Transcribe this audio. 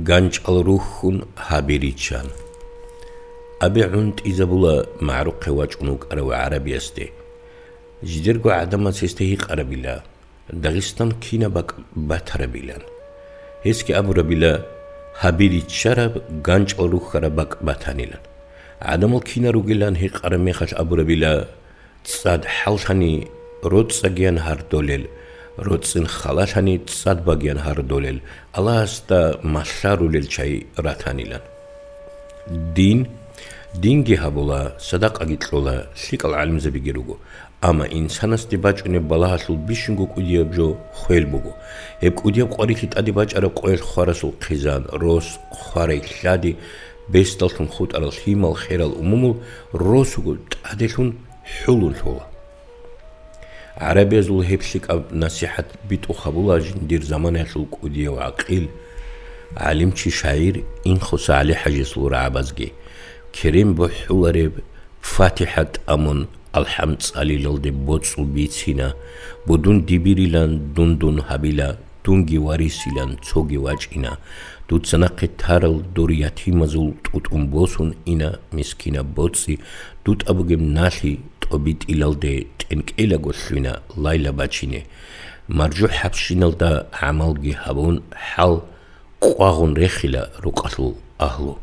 განჭალ რუხუნ ჰაბირიჩან აბეუნტ იზაბულა მარუყე ვაჭუნუკ არავა არაბიასტე ჟდერგო ადამაც ესტე იყარაბილა დაღისტან ქინა ბათარაბილან ესკი აბურაბილა ჰაბირიჩარაბ განჭალ რუხარა ბათანილან ადამალ ქინა რუგილან ჰიყარა მეხაშ აბურაბილა წად ჰალთანი როცაგიან ჰარდოლელ როცინ ხალათანი წადბაგიან ჰარდოლელ ალასტა მასარულელ ჩაი რათანილან დინგი ჰაბოლა სადაყა გიტყოლა სიკალ ალიმზები გირუგო ამა ინსანას დებაჭუნე ბალაჰასულ ბიშინგო კუდიაბჯო ხველბუგო ებ კუდიაბ ყორიხი ტადი ბაჭარა ყოელ ხარასულ ხიზან როს ხარე ხადი ბესტალთუნ ხუტარალ ჰიმალ ხერალ უმუმულ როსუგო ტადელუნ ჰულულ ჰოლა عربيزول هبشك نصيحة بيتو خبولا جندير زمان هشل كودية وعقيل علمشي شاعر إن خص علي حاجة صور عبازجي كريم بحولارب فاتحة أمون الحمد علي للدي بوتسو بيتسينا بدون ديبيريلان دون هبيلا دونجي واريسيلان تسوغي واجئنا دوت سناقي تارل دورياتي مزول توت بوسون إنا مسكينة بوتسي دوت أبوغم ناشي توبيت إلالدي تنك إلا قوشونا لايلا باتشيني مرجو حبشينال دا عمالجي هابون حال قواغون ريخيلا رقاتل أهلو